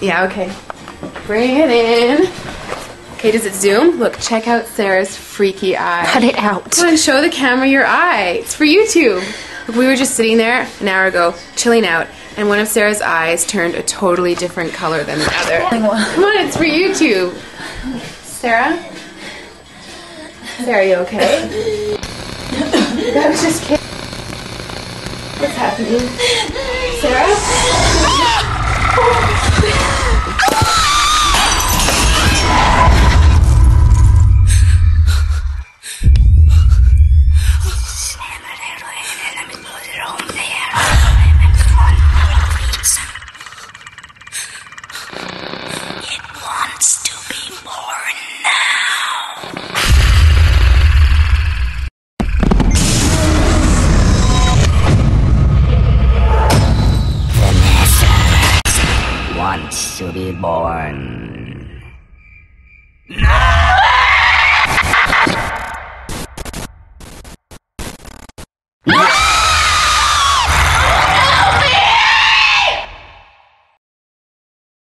Yeah, okay. Bring it in. Okay, does it zoom? Look, check out Sarah's freaky eye. Cut it out. Come on, show the camera your eye. It's for YouTube. Look, we were just sitting there an hour ago, chilling out, and one of Sarah's eyes turned a totally different color than the other. Come on, it's for YouTube. Sarah? Sarah, are you okay? That was just kidding. What's happening? Sarah? It wants to be born now. Vanessa wants to be born. No!